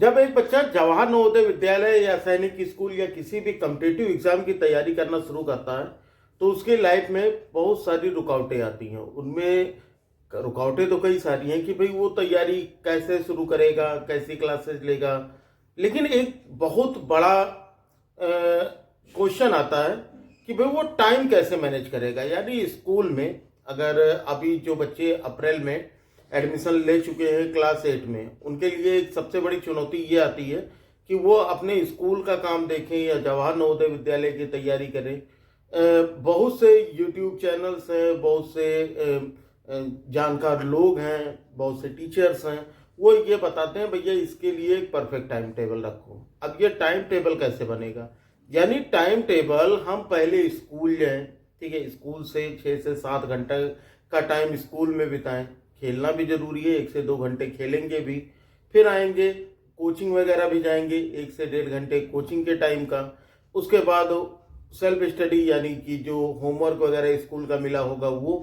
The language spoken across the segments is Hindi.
जब एक बच्चा जवाहर नवोदय विद्यालय या सैनिक स्कूल या किसी भी कम्पिटिटिव एग्जाम की तैयारी करना शुरू करता है तो उसकी लाइफ में बहुत सारी रुकावटें आती हैं। उनमें रुकावटें तो कई सारी हैं कि भाई वो तैयारी कैसे शुरू करेगा, कैसी क्लासेस लेगा। लेकिन एक बहुत बड़ा क्वेश्चन आता है कि भाई वो टाइम कैसे मैनेज करेगा। यानी स्कूल में अगर अभी जो बच्चे अप्रैल में एडमिशन ले चुके हैं क्लास 8 में, उनके लिए एक सबसे बड़ी चुनौती ये आती है कि वो अपने स्कूल का काम देखें या जवाहर नवोदय विद्यालय की तैयारी करें। बहुत से यूट्यूब चैनल्स हैं, बहुत से जानकार लोग हैं, बहुत से टीचर्स हैं, वो ये बताते हैं भैया इसके लिए एक परफेक्ट टाइम टेबल रखो। अब ये टाइम टेबल कैसे बनेगा? यानी टाइम टेबल हम पहले स्कूल जाएं, ठीक है, स्कूल से 6 से 7 घंटा का टाइम स्कूल में बिताएं। खेलना भी जरूरी है, 1 से 2 घंटे खेलेंगे भी, फिर आएंगे कोचिंग वगैरह भी जाएंगे, 1 से 1.5 घंटे कोचिंग के टाइम का। उसके बाद सेल्फ स्टडी यानी कि जो होमवर्क वगैरह स्कूल का मिला होगा वो।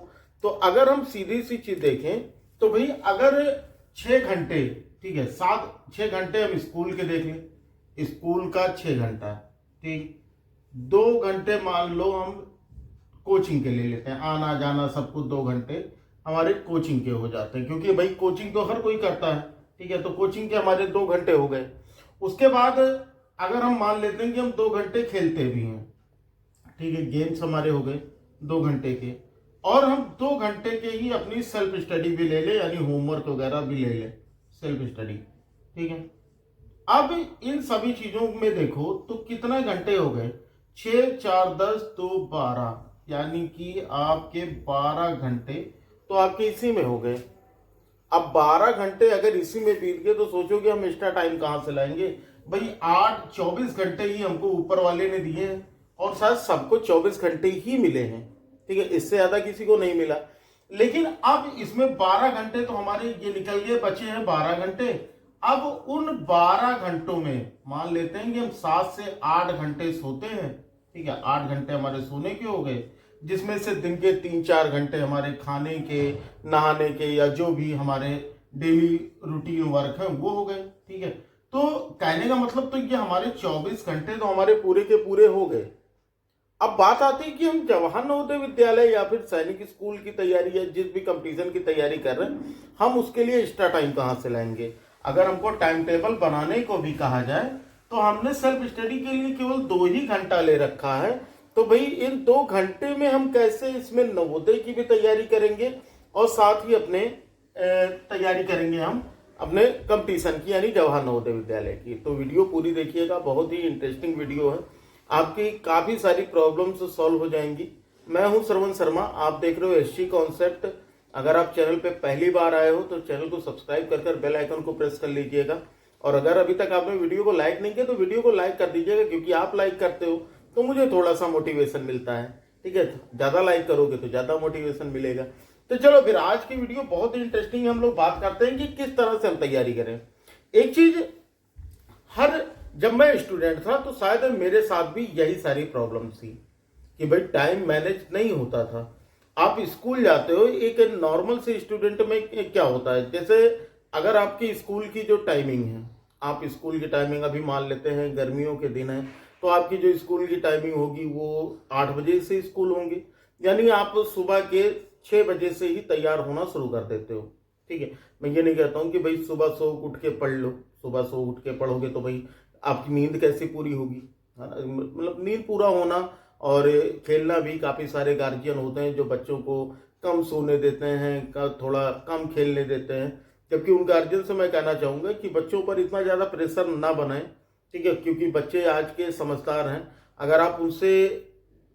तो अगर हम सीधी सी चीज देखें तो भाई अगर 6 घंटे, ठीक है, 6 घंटे हम स्कूल के देख लें, स्कूल का 6 घंटा, ठीक, 2 घंटे मान लो हम कोचिंग के ले लेते हैं, आना जाना सब कुछ 2 घंटे हमारे कोचिंग के हो जाते हैं, क्योंकि भाई कोचिंग तो हर कोई करता है, ठीक है। तो कोचिंग के हमारे 2 घंटे हो गए। उसके बाद अगर हम मान लेते हैं कि हम 2 घंटे खेलते भी हैं, ठीक है, गेम्स हमारे हो गए 2 घंटे के, और हम 2 घंटे के ही अपनी सेल्फ स्टडी भी ले लें, यानी होमवर्क वगैरह भी ले लें, सेल्फ स्टडी, ठीक है। अब इन सभी चीजों में देखो तो कितने घंटे हो गए, 6 4 10 2 12, यानी कि आपके 12 घंटे तो आपके इसी में हो गए। अब 12 घंटे अगर इसी में बीत गए तो सोचो कि हम एक्स्ट्रा टाइम कहां से लाएंगे। भाई 24 घंटे ही हमको ऊपर वाले ने दिए हैं, और शायद सबको 24 घंटे ही मिले हैं, ठीक है, इससे ज्यादा किसी को नहीं मिला। लेकिन अब इसमें 12 घंटे तो हमारे ये निकल गए, बचे हैं 12 घंटे। अब उन 12 घंटों में मान लेते हैं कि हम 7 से 8 घंटे सोते हैं, ठीक है, 8 घंटे हमारे सोने के हो गए, जिसमें से दिन के 3-4 घंटे हमारे खाने के, नहाने के, या जो भी हमारे डेली रूटीन वर्क है वो हो गए, ठीक है। तो कहने का मतलब तो ये हमारे 24 घंटे तो हमारे पूरे के पूरे हो गए। अब बात आती है कि हम जवाहर नवोदय विद्यालय या फिर सैनिक स्कूल की तैयारी या जिस भी कंपटीशन की तैयारी कर रहे हैं, हम उसके लिए एक्स्ट्रा टाइम कहाँ से लाएंगे। अगर हमको टाइम टेबल बनाने को भी कहा जाए तो हमने सेल्फ स्टडी के लिए केवल 2 ही घंटा ले रखा है। तो भाई इन 2 घंटे में हम कैसे इसमें नवोदय की भी तैयारी करेंगे और साथ ही अपने तैयारी करेंगे हम अपने कंपटीशन की, यानी जवाहर नवोदय विद्यालय की। तो वीडियो पूरी देखिएगा, बहुत ही इंटरेस्टिंग वीडियो है, आपकी काफी सारी प्रॉब्लम्स सॉल्व हो जाएंगी। मैं हूं श्रवण शर्मा, आप देख रहे हो एसटी कॉन्सेप्ट। अगर आप चैनल पे पहली बार आए हो तो चैनल को सब्सक्राइब कर बेल आइकन को प्रेस कर लीजिएगा, और अगर अभी तक आपने वीडियो को लाइक नहीं किया तो वीडियो को लाइक कर दीजिएगा, क्योंकि आप लाइक करते हो तो मुझे थोड़ा सा मोटिवेशन मिलता है, ठीक है। ज्यादा लाइक करोगे तो ज्यादा मोटिवेशन मिलेगा। तो चलो फिर आज की वीडियो बहुत ही इंटरेस्टिंग है, हम लोग बात करते हैं कि किस तरह से हम तैयारी करें। एक चीज, जब मैं स्टूडेंट था तो शायद मेरे साथ भी यही सारी प्रॉब्लम थी कि भाई टाइम मैनेज नहीं होता था। आप स्कूल जाते हो, एक नॉर्मल से स्टूडेंट में क्या होता है, जैसे अगर आपकी स्कूल की जो टाइमिंग है, आप स्कूल की टाइमिंग अभी मान लेते हैं गर्मियों के दिन है, तो आपकी जो स्कूल की टाइमिंग होगी वो 8 बजे से स्कूल होंगे, यानी आप सुबह के 6 बजे से ही तैयार होना शुरू कर देते हो, ठीक है। मैं ये नहीं कहता हूँ कि भाई सुबह सो उठ के पढ़ लो, सुबह सो उठ के पढ़ोगे तो भाई आपकी नींद कैसे पूरी होगी, मतलब नींद पूरा होना और खेलना भी, काफी सारे गार्जियन होते हैं जो बच्चों को कम सोने देते हैं, थोड़ा कम खेलने देते हैं, जबकि उन गार्जियन से मैं कहना चाहूंगा कि बच्चों पर इतना ज्यादा प्रेशर ना बनाएं, ठीक है, क्योंकि बच्चे आज के समझदार हैं। अगर आप उनसे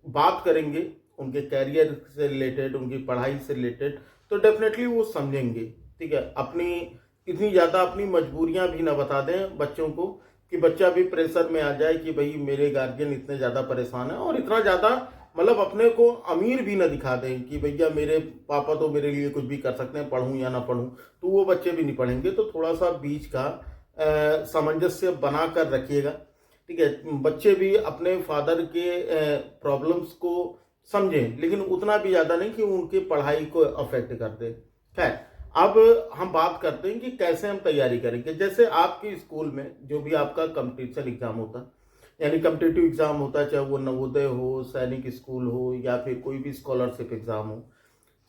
बात करेंगे उनके कैरियर से रिलेटेड, उनकी पढ़ाई से रिलेटेड, तो डेफिनेटली वो समझेंगे, ठीक है। अपनी इतनी ज्यादा अपनी मजबूरियां भी ना बता दें बच्चों को कि बच्चा भी प्रेशर में आ जाए कि भाई मेरे गार्जियन इतने ज्यादा परेशान है, और इतना ज्यादा मतलब अपने को अमीर भी ना दिखा दें कि भैया मेरे पापा तो मेरे लिए कुछ भी कर सकते हैं, पढ़ूं या ना पढ़ूं, तो वो बच्चे भी नहीं पढ़ेंगे। तो थोड़ा सा बीच का सामंजस्य बना कर रखिएगा, ठीक है। बच्चे भी अपने फादर के प्रॉब्लम्स को समझें, लेकिन उतना भी ज्यादा नहीं कि उनकी पढ़ाई को अफेक्ट कर दे। खैर, अब हम बात करते हैं कि कैसे हम तैयारी करेंगे। जैसे आपके स्कूल में जो भी आपका कंपटीशन एग्जाम होता है, यानी कम्पिटिटिव एग्जाम होता है, चाहे वो नवोदय हो, सैनिक स्कूल हो, या फिर कोई भी स्कॉलरशिप एग्जाम हो,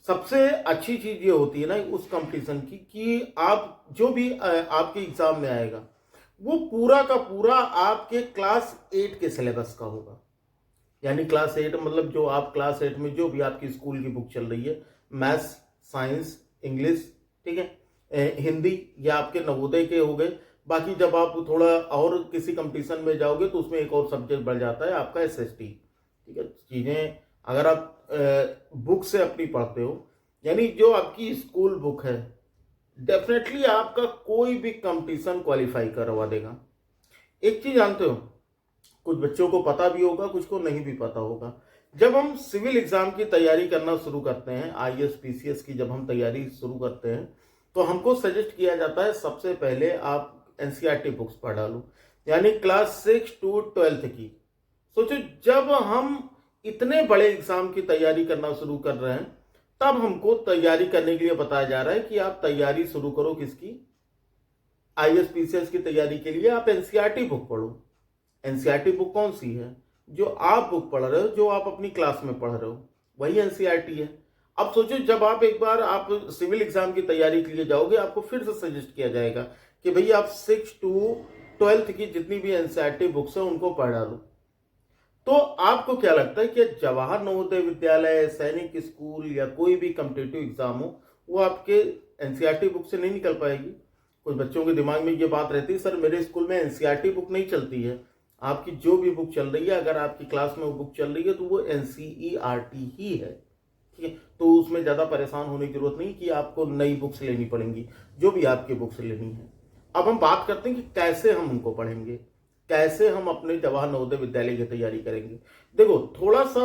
सबसे अच्छी चीज ये होती है ना उस कंपटीशन की कि आप जो भी आपके एग्जाम में आएगा वो पूरा का पूरा आपके क्लास 8 के सिलेबस का होगा। यानी क्लास 8 मतलब जो आप क्लास 8 में जो भी आपकी स्कूल की बुक चल रही है, मैथ्स, साइंस, इंग्लिश, ठीक है, हिंदी, या आपके नवोदय के हो गए। बाकी जब आप थोड़ा और किसी कंपटीशन में जाओगे तो उसमें एक और सब्जेक्ट बढ़ जाता है आपका एसएसटी, ठीक है। चीजें अगर आप बुक से अपनी पढ़ते हो, यानी जो आपकी स्कूल बुक है, डेफिनेटली आपका कोई भी कंपटीशन क्वालिफाई करवा देगा। एक चीज जानते हो, कुछ बच्चों को पता भी होगा, कुछ को नहीं भी पता होगा। जब हम सिविल एग्जाम की तैयारी करना शुरू करते हैं, आईएएस पीसीएस की जब हम तैयारी शुरू करते हैं, तो हमको सजेस्ट किया जाता है सबसे पहले आप एनसीईआरटी बुक्स पढ़ डालो, यानी क्लास 6 to 12 की। सोचो, जब हम इतने बड़े एग्जाम की तैयारी करना शुरू कर रहे हैं, तब हमको तैयारी करने के लिए बताया जा रहा है कि आप तैयारी शुरू करो किसकी, आईएएस पीसीएस की तैयारी के लिए आप एनसीईआरटी बुक पढ़ो। एनसीईआरटी बुक कौन सी है? जो आप बुक पढ़ रहे हो, जो आप अपनी क्लास में पढ़ रहे हो, वही एनसीईआरटी है। अब सोचो, जब आप एक बार आप सिविल एग्जाम की तैयारी के लिए जाओगे, आपको फिर से सजेस्ट किया जाएगा कि भैया आप 6 to 12 की जितनी भी एनसीईआरटी बुक्स है उनको पढ़ डालो। तो आपको क्या लगता है कि जवाहर नवोदय विद्यालय, सैनिक स्कूल, या कोई भी कॉम्पिटिटिव एग्जाम हो, वो आपके एनसीईआरटी बुक से नहीं निकल पाएगी? कुछ बच्चों के दिमाग में ये बात रहती है, सर मेरे स्कूल में एनसीईआरटी बुक नहीं चलती है। आपकी जो भी बुक चल रही है, अगर आपकी क्लास में वो बुक चल रही है तो वो एनसीईआरटी ही है, ठीक है। तो उसमें ज़्यादा परेशान होने की जरूरत नहीं कि आपको नई बुक्स लेनी पड़ेंगी, जो भी आपकी बुक्स लेनी है। अब हम बात करते हैं कि कैसे हम उनको पढ़ेंगे, कैसे हम अपने जवाहर नवोदय विद्यालय की तैयारी करेंगे। देखो, थोड़ा सा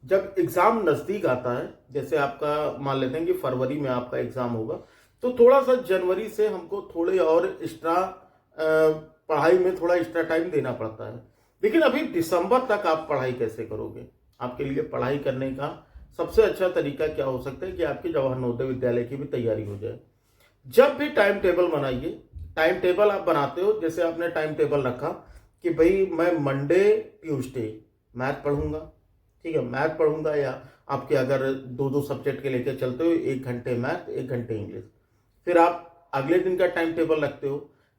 जब एग्जाम नजदीक आता है, जैसे आपका मान लेते हैं कि फरवरी में आपका एग्जाम होगा, तो थोड़ा सा जनवरी से हमको थोड़े और एक्स्ट्रा पढ़ाई में थोड़ा एक्स्ट्रा टाइम देना पड़ता है। लेकिन अभी दिसंबर तक आप पढ़ाई कैसे करोगे? आपके लिए पढ़ाई करने का सबसे अच्छा तरीका क्या हो सकता है कि आपके जवाहर नवोदय विद्यालय की भी तैयारी हो जाए। जब भी टाइम टेबल बनाइए, टाइम टेबल आप बनाते हो, जैसे आपने टाइम टेबल रखा कि भाई मैं मंडे ट्यूसडे मैथ पढ़ूंगा, ठीक है, मैथ पढ़ूंगा, या आपके अगर दो दो सब्जेक्ट के लेकर चलते हो, 1 घंटे मैथ, 1 घंटे इंग्लिश। फिर आप अगले दिन का टाइम टेबल रखते हो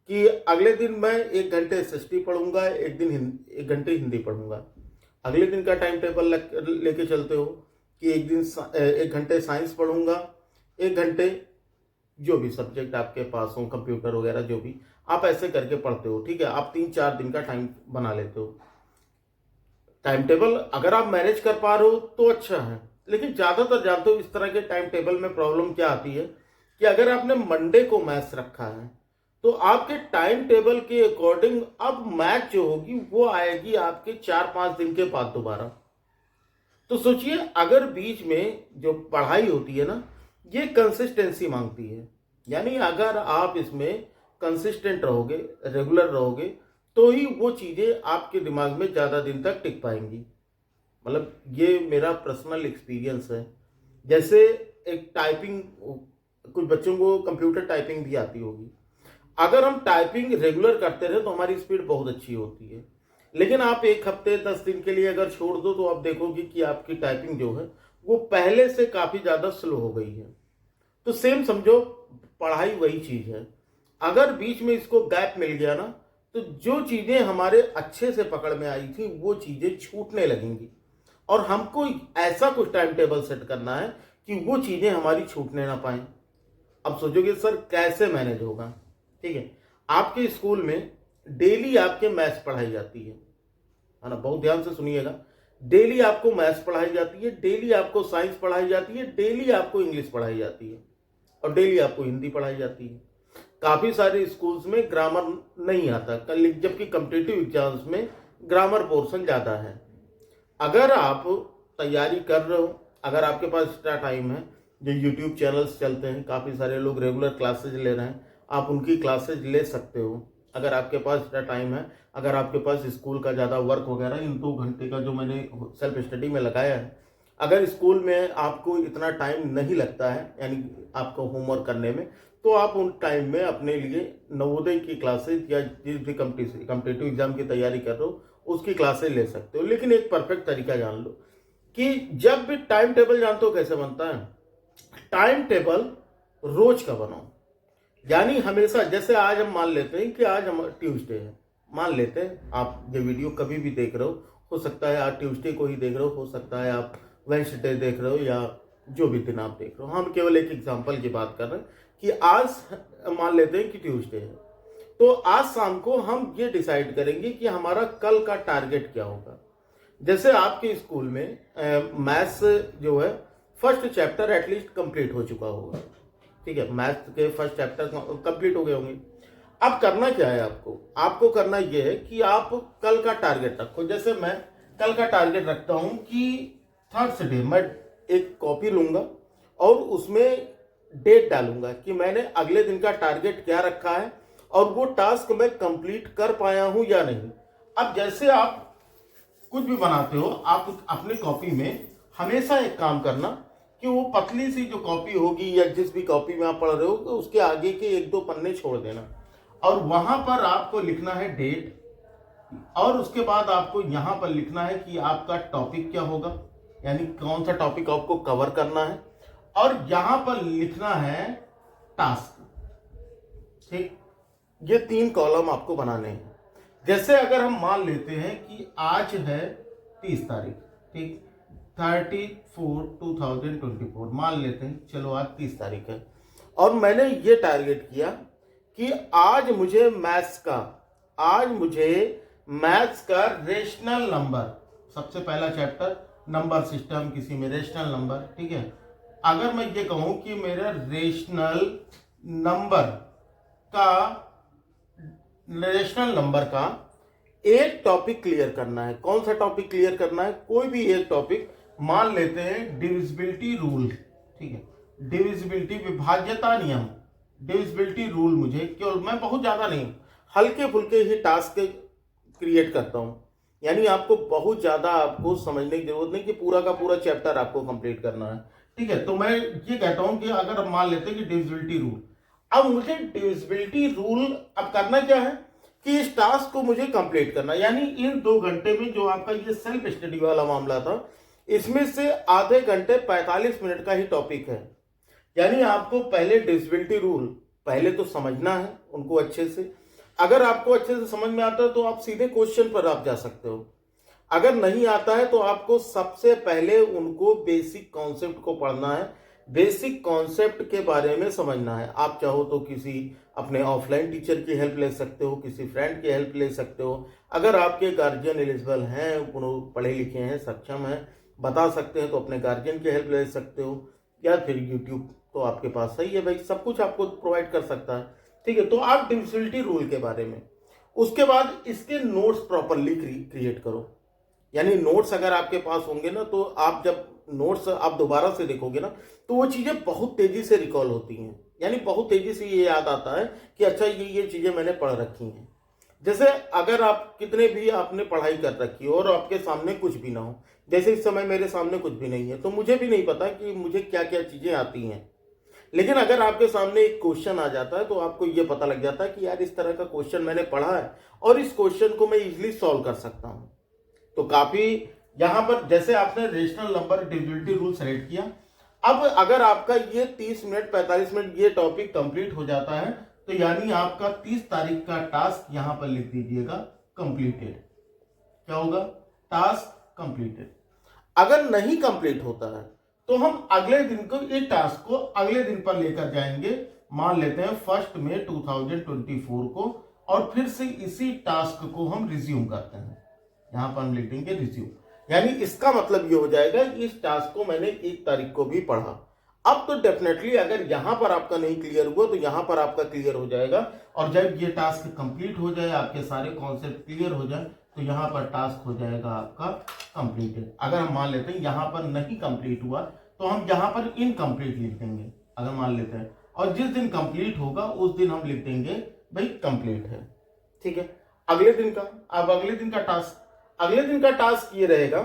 कि अगले दिन मैं 1 घंटे एसएसटी पढ़ूंगा, 1 घंटे हिंदी पढ़ूंगा। अगले दिन का टाइम टेबल लेके चलते हो कि 1 घंटे साइंस पढ़ूंगा, 1 घंटे जो भी सब्जेक्ट आपके पास हो, कंप्यूटर वगैरह जो भी, आप ऐसे करके पढ़ते हो, ठीक है। आप 3-4 दिन का टाइम बना लेते हो। टाइम टेबल अगर आप मैनेज कर पा रहे हो तो अच्छा है, लेकिन ज्यादातर जानते हो इस तरह के टाइम टेबल में प्रॉब्लम क्या आती है कि अगर आपने मंडे को मैथ्स रखा है, तो आपके टाइम टेबल के अकॉर्डिंग अब मैथ जो होगी वो आएगी आपके 4-5 दिन के बाद दोबारा। तो सोचिए, अगर बीच में जो पढ़ाई होती है ना, ये कंसिस्टेंसी मांगती है। यानी अगर आप इसमें कंसिस्टेंट रहोगे, रेगुलर रहोगे, तो ही वो चीजें आपके दिमाग में ज्यादा दिन तक टिक पाएंगी। मतलब ये मेरा पर्सनल एक्सपीरियंस है। जैसे एक टाइपिंग, कुछ बच्चों को कंप्यूटर टाइपिंग भी आती होगी। अगर हम टाइपिंग रेगुलर करते रहे तो हमारी स्पीड बहुत अच्छी होती है। लेकिन आप 1 हफ्ते 10 दिन के लिए अगर छोड़ दो तो आप देखोगे कि आपकी टाइपिंग जो है वो पहले से काफी ज्यादा स्लो हो गई है। तो सेम समझो, पढ़ाई वही चीज है। अगर बीच में इसको गैप मिल गया ना, तो जो चीजें हमारे अच्छे से पकड़ में आई थी वो चीजें छूटने लगेंगी, और हमको ऐसा कुछ टाइम टेबल सेट करना है कि वो चीजें हमारी छूटने ना पाए। अब सोचोगे सर कैसे मैनेज होगा, ठीक है। आपके स्कूल में डेली आपके मैथ्स पढ़ाई जाती है ना, बहुत ध्यान से सुनिएगा। डेली आपको मैथ्स पढ़ाई जाती है, डेली आपको साइंस पढ़ाई जाती है, डेली आपको इंग्लिश पढ़ाई जाती है, और डेली आपको हिंदी पढ़ाई जाती है। काफी सारे स्कूल्स में ग्रामर नहीं आता, जबकि कॉम्पिटिटिव एग्जाम्स में ग्रामर पोर्शन ज्यादा है। अगर आप तैयारी कर रहे हो, अगर आपके पास एक्स्ट्रा टाइम है, जो यूट्यूब चैनल्स चलते हैं, काफ़ी सारे लोग रेगुलर क्लासेज ले रहे हैं, आप उनकी क्लासेज ले सकते हो। अगर आपके पास एक्स्ट्रा टाइम है, अगर आपके पास स्कूल का ज़्यादा वर्क वगैरह, इन 2 घंटे का जो मैंने सेल्फ स्टडी में लगाया है, अगर स्कूल में आपको इतना टाइम नहीं लगता है यानी आपको होमवर्क करने में, तो आप उन टाइम में अपने लिए नवोदय की क्लासेस या जिस भी कम्पिटिटिव एग्जाम की तैयारी कर रहे हो उसकी क्लासेस ले सकते हो। लेकिन एक परफेक्ट तरीका जान लो कि जब भी टाइम टेबल जानते हो कैसे बनता है, टाइम टेबल रोज का बनाओ। यानी हमेशा, जैसे आज हम मान लेते हैं कि आज हम ट्यूसडे है, मान लेते हैं आप ये वीडियो कभी भी देख रहे हो सकता है आज ट्यूसडे को ही देख रहे हो सकता है आप वेडनेसडे देख रहे हो या जो भी दिन आप देख रहे हो। हम केवल एक एग्जांपल की बात कर रहे हैं कि आज मान लेते हैं कि ट्यूसडे है, तो आज शाम को हम ये डिसाइड करेंगे कि हमारा कल का टारगेट क्या होगा। जैसे आपके स्कूल में मैथ्स जो है फर्स्ट चैप्टर एटलीस्ट कंप्लीट हो चुका होगा, ठीक है, मैथ्स के फर्स्ट चैप्टर कंप्लीट हो गए होंगे। अब करना क्या है आपको करना यह है कि आप कल का टारगेट रखो। जैसे मैं कल का टारगेट रखता हूं कि थर्सडे मैं एक कॉपी लूंगा और उसमें डेट डालूंगा कि मैंने अगले दिन का टारगेट क्या रखा है और वो टास्क मैं कंप्लीट कर पाया हूं या नहीं। अब जैसे आप कुछ भी बनाते हो, आप अपनी कॉपी में हमेशा एक काम करना कि वो पतली सी जो कॉपी होगी या जिस भी कॉपी में आप पढ़ रहे हो तो उसके आगे के 1-2 पन्ने छोड़ देना और वहां पर आपको लिखना है डेट और उसके बाद आपको यहां पर लिखना है कि आपका टॉपिक क्या होगा, यानी कौन सा टॉपिक आपको कवर करना है और यहां पर लिखना है टास्क। ठीक, ये 3 कॉलम आपको बनाने हैं। जैसे अगर हम मान लेते हैं कि आज है 30 तारीख, ठीक, 30/4/2024 मान लेते हैं, चलो आज 30 तारीख है और मैंने ये टारगेट किया कि आज मुझे मैथ्स का रेशनल नंबर, सबसे पहला चैप्टर नंबर सिस्टम, किसी में रेशनल नंबर, ठीक है। अगर मैं ये कहूं कि मेरा रेशनल नंबर का एक टॉपिक क्लियर करना है। कौन सा टॉपिक क्लियर करना है? कोई भी एक टॉपिक, मान लेते हैं डिविजिबिलिटी रूल, ठीक है, डिविजिबिलिटी विभाज्यता नियम, डिविजिबिलिटी रूल। मुझे केवल, मैं बहुत ज्यादा नहीं, हल्के फुल्के ही टास्क क्रिएट करता हूं, यानी आपको बहुत ज्यादा आपको समझने की जरूरत नहीं कि पूरा का पूरा चैप्टर आपको कंप्लीट करना है, ठीक है। तो मैं ये कहता हूं कि अगर मान लेते हैं कि डिविजिबिलिटी रूल, अब मुझे डिविजिबिलिटी रूल अब करना क्या है कि इस टास्क को मुझे कंप्लीट करना, यानी इन 2 घंटे में जो आपका ये सेल्फ स्टडी वाला मामला था, इसमें से आधे घंटे 45 मिनट का ही टॉपिक है। यानी आपको पहले डिविजिबिलिटी रूल पहले तो समझना है उनको अच्छे से। अगर आपको अच्छे से समझ में आता है तो आप सीधे क्वेश्चन पर आप जा सकते हो। अगर नहीं आता है तो आपको सबसे पहले उनको बेसिक कॉन्सेप्ट को पढ़ना है, बेसिक कॉन्सेप्ट के बारे में समझना है। आप चाहो तो किसी अपने ऑफलाइन टीचर की हेल्प ले सकते हो, किसी फ्रेंड की हेल्प ले सकते हो। अगर आपके गार्जियन एलिजिबल हैं, उन्होंने पढ़े लिखे हैं, सक्षम हैं, बता सकते हैं, तो अपने गार्जियन की हेल्प ले सकते हो, या फिर यूट्यूब तो आपके पास सही है भाई, सब कुछ आपको प्रोवाइड कर सकता है, ठीक है। तो आप डिविजिबिलिटी रूल के बारे में, उसके बाद इसके नोट्स प्रॉपरली क्रिएट करो। यानी नोट्स अगर आपके पास होंगे ना, तो आप जब नोट्स आप दोबारा से देखोगे ना, तो वो चीजें बहुत तेजी से रिकॉल होती हैं, यानी बहुत तेजी से ये याद आता है कि अच्छा ये चीजें मैंने पढ़ रखी हैं। जैसे अगर आप कितने भी आपने पढ़ाई कर रखी हो और आपके सामने कुछ भी ना हो, जैसे इस समय मेरे सामने कुछ भी नहीं है, तो मुझे भी नहीं पता कि मुझे क्या क्या चीजें आती हैं। लेकिन अगर आपके सामने एक क्वेश्चन आ जाता है तो आपको ये पता लग जाता है कि यार इस तरह का क्वेश्चन मैंने पढ़ा है और इस क्वेश्चन को मैं इजीली सॉल्व कर सकता हूं। तो काफी यहां पर, जैसे आपने rational number divisibility rule select किया, अब अगर आपका ये 30 मिनट 45 मिनट ये टॉपिक कंप्लीट हो जाता है, तो यानी आपका 30 तारीख का टास्क यहां पर लिख दीजिएगा कंप्लीटेड। क्या होगा? Task completed. अगर नहीं कंप्लीट होता है तो हम अगले दिन को, इस टास्क को अगले दिन पर लेकर जाएंगे, मान लेते हैं 1 मई 2024 को, और फिर से इसी टास्क को हम रिज्यूम करते हैं। यहां पर हम लिख देंगे रिज्यूम, यानी इसका मतलब ये हो जाएगा कि इस टास्क को मैंने 1 तारीख को भी पढ़ा। अब तो डेफिनेटली अगर यहां पर आपका नहीं क्लियर हुआ तो यहां पर आपका क्लियर हो जाएगा, और जब ये टास्क कंप्लीट हो जाए, आपके सारे कॉन्सेप्ट क्लियर हो जाए, तो यहां पर टास्क हो जाएगा आपका कंप्लीटेड। अगर हम मान लेते हैं यहां पर नहीं कंप्लीट हुआ तो हम यहां पर इनकम्प्लीट लिख देंगे, अगर मान लेते हैं, और जिस दिन कंप्लीट होगा उस दिन हम लिख देंगे भाई कंप्लीट है, ठीक है। अगले दिन का, अब अगले दिन का टास्क ये रहेगा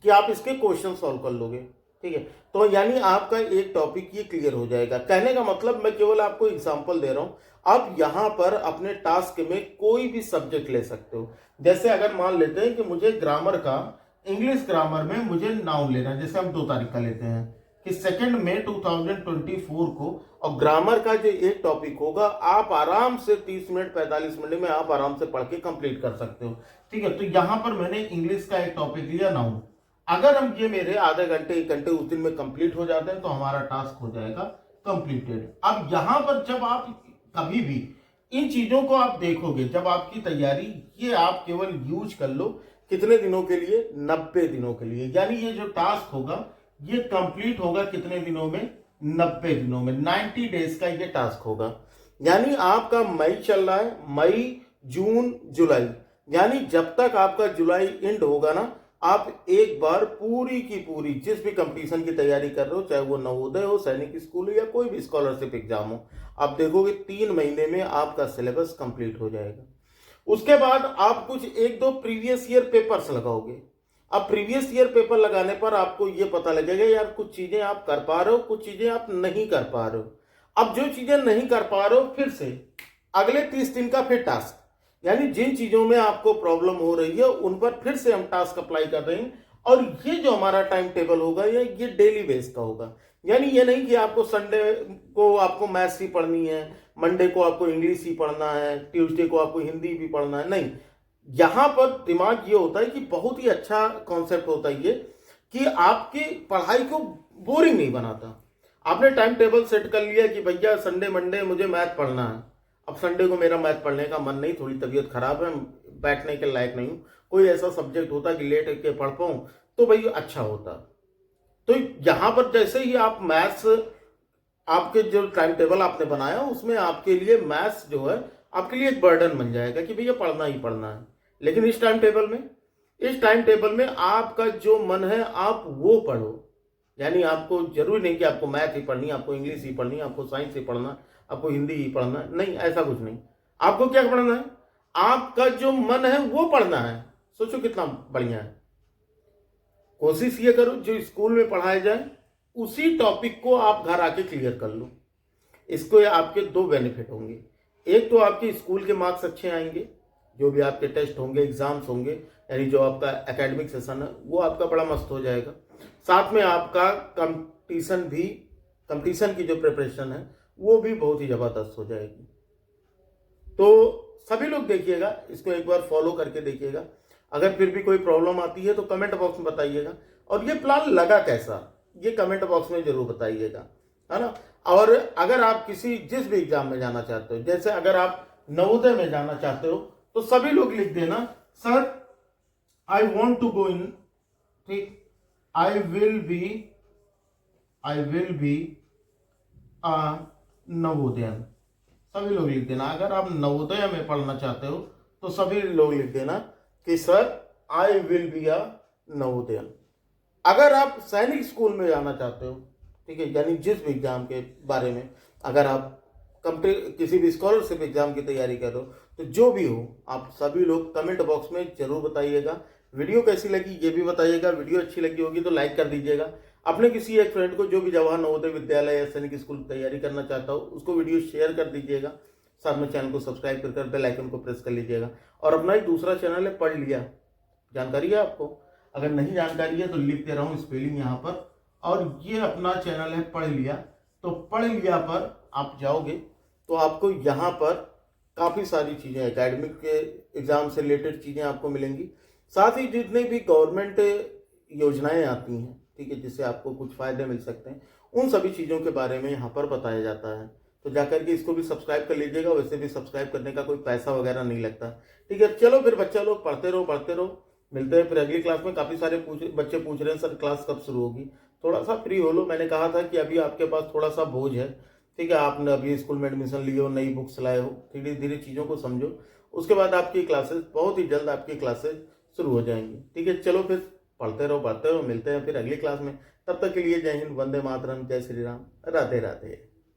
कि आप इसके क्वेश्चन सॉल्व कर लोगे। ठीक है, तो यानी आपका एक टॉपिक ये क्लियर हो जाएगा। कहने का मतलब मैं केवल आपको एग्जांपल दे रहा हूं, आप यहां पर अपने टास्क में कोई भी सब्जेक्ट ले सकते हो। जैसे अगर मान लेते हैं कि मुझे ग्रामर का, इंग्लिश ग्रामर में मुझे नाउन लेना है, जैसे हम 2 तारीख का लेते हैं कि 2 मई 2024 को, और ग्रामर का जो एक टॉपिक होगा आप आराम से 30 मिनट 45 मिनट में आप आराम से पढ़ के कंप्लीट कर सकते हो। ठीक है, तो यहां पर मैंने इंग्लिश का एक टॉपिक लिया नाउन। अगर हम ये मेरे आधे घंटे 1 घंटे उस दिन में कंप्लीट हो जाते हैं तो हमारा टास्क हो जाएगा कंप्लीटेड। अब यहां पर जब आप कभी भी इन चीजों को आप देखोगे, जब आपकी तैयारी, ये आप केवल यूज कर लो कितने दिनों के लिए, 90 दिनों के लिए। यानी ये जो टास्क होगा ये कंप्लीट होगा कितने दिनों में, 90 दिनों में, 90 डेज का ये टास्क होगा। यानी आपका मई चल रहा है, मई जून जुलाई, यानी जब तक आपका जुलाई एंड होगा ना, आप एक बार पूरी की पूरी जिस भी कंपटीशन की तैयारी कर रहे हो, चाहे वो नवोदय हो, सैनिक स्कूल हो, या कोई भी स्कॉलरशिप एग्जाम हो, आप देखोगे 3 महीने में आपका सिलेबस कंप्लीट हो जाएगा। उसके बाद आप कुछ 1-2 प्रीवियस ईयर पेपर्स लगाओगे। अब प्रीवियस ईयर पेपर लगाने पर आपको ये पता लगेगा यार कुछ चीजें आप कर पा रहे हो, कुछ चीजें आप नहीं कर पा रहे हो। अब जो चीजें नहीं कर पा रहे हो, फिर से अगले 30 दिन का फिर टास्क, यानी जिन चीजों में आपको प्रॉब्लम हो रही है उन पर फिर से हम टास्क अप्लाई कर रहे हैं। और ये जो हमारा टाइम टेबल होगा ये डेली बेस का होगा। यानी ये नहीं कि आपको संडे को आपको मैथ्स ही पढ़नी है, मंडे को आपको इंग्लिश ही पढ़ना है, ट्यूसडे को आपको हिंदी भी पढ़ना है, नहीं। यहां पर दिमाग ये होता है कि बहुत ही अच्छा कॉन्सेप्ट होता है ये, कि आपकी पढ़ाई को बोरिंग नहीं बनाता। आपने टाइम टेबल सेट कर लिया कि भैया संडे मंडे मुझे मैथ पढ़ना है। अब संडे को मेरा मैथ पढ़ने का मन नहीं, थोड़ी तबीयत खराब है, बैठने के लायक नहीं हूं, कोई ऐसा सब्जेक्ट होता कि लेट के पढ़ पाऊं तो भाई अच्छा होता। तो यहां पर जैसे ही आप मैथ्स, आपके जो टाइम टेबल आपने बनाया उसमें आपके लिए मैथ्स जो है आपके लिए एक बर्डन बन जाएगा कि भैया पढ़ना ही पढ़ना है। लेकिन इस टाइम टेबल में आपका जो मन है आप वो पढ़ो। यानी आपको जरूरी नहीं कि आपको मैथ ही पढ़नी, आपको इंग्लिश ही पढ़नी, आपको साइंस ही पढ़ना, आपको हिंदी ही पढ़ना, नहीं, ऐसा कुछ नहीं। आपको क्या पढ़ना है, आपका जो मन है वो पढ़ना है। सोचो कितना बढ़िया है। कोशिश ये करो जो स्कूल में पढ़ाया जाए उसी टॉपिक को आप घर आके क्लियर कर लो। इसको आपके 2 बेनिफिट होंगे। एक तो आपके स्कूल के मार्क्स अच्छे आएंगे, जो भी आपके टेस्ट होंगे, एग्जाम्स होंगे, यानी जो आपका एकेडमिक सेशन है वो आपका बड़ा मस्त हो जाएगा। साथ में आपका कंपटीशन की जो प्रिपरेशन है वो भी बहुत ही जबरदस्त हो जाएगी। तो सभी लोग देखिएगा, इसको एक बार फॉलो करके देखिएगा। अगर फिर भी कोई प्रॉब्लम आती है तो कमेंट बॉक्स में बताइएगा, और ये प्लान लगा कैसा ये कमेंट बॉक्स में जरूर बताइएगा, है ना। और अगर आप जिस भी एग्जाम में जाना चाहते हो, जैसे अगर आप नवोदय में जाना चाहते हो तो सभी लोग लिख देना, sir I want to go in, ठीक, आई विल बी नवोदयन। सभी लोग लिख देना। अगर आप नवोदय में पढ़ना चाहते हो तो सभी लोग लिख देना कि sir I will be a Navodayan. अगर आप सैनिक स्कूल में जाना चाहते हो, ठीक है, यानी जिस भी एग्जाम के बारे में, अगर आप किसी भी स्कॉलरशिप एग्जाम की तैयारी कर रहे हो, तो जो भी हो आप सभी लोग कमेंट बॉक्स में जरूर बताइएगा। वीडियो कैसी लगी ये भी बताइएगा। वीडियो अच्छी लगी होगी तो लाइक कर दीजिएगा। अपने किसी एक फ्रेंड को जो भी जवाहर नवोदय विद्यालय या सैनिक स्कूल की तैयारी करना चाहता हो उसको वीडियो शेयर कर दीजिएगा। साथ में चैनल को सब्सक्राइब कर बेल आइकन को प्रेस कर लीजिएगा। और अपना ही दूसरा चैनल है पढ़ लिया, जानकारी है आपको, अगर नहीं जानकारी है तो लिख दे रहा हूँ स्पेलिंग यहाँ पर। और ये अपना चैनल है पढ़ लिया, तो पढ़ लिया पर आप जाओगे तो आपको यहाँ पर काफ़ी सारी चीज़ें, एकेडमिक के एग्जाम से रिलेटेड चीज़ें आपको मिलेंगी। साथ ही जितने भी गवर्नमेंट योजनाएं आती हैं, ठीक है, जिससे आपको कुछ फ़ायदे मिल सकते हैं, उन सभी चीज़ों के बारे में यहाँ पर बताया जाता है। तो जाकर के इसको भी सब्सक्राइब कर लीजिएगा। वैसे भी सब्सक्राइब करने का कोई पैसा वगैरह नहीं लगता, ठीक है। चलो फिर बच्चा लोग पढ़ते रहो। मिलते हैं फिर अगली क्लास में। काफ़ी सारे बच्चे पूछ रहे हैं सर क्लास कब शुरू होगी, थोड़ा सा फ्री हो लो। मैंने कहा था कि अभी आपके पास थोड़ा सा बोझ है, ठीक है, आपने अभी स्कूल में एडमिशन लिए हो, नई बुक्स लाए हो, धीरे धीरे चीज़ों को समझो, उसके बाद आपकी क्लासेस बहुत ही जल्द आपकी क्लासेस शुरू हो जाएंगी, ठीक है। चलो फिर पढ़ते रहो। मिलते हैं फिर अगली क्लास में। तब तक के लिए जय हिंद, वंदे मातरम, जय श्री राम, राधे राधे।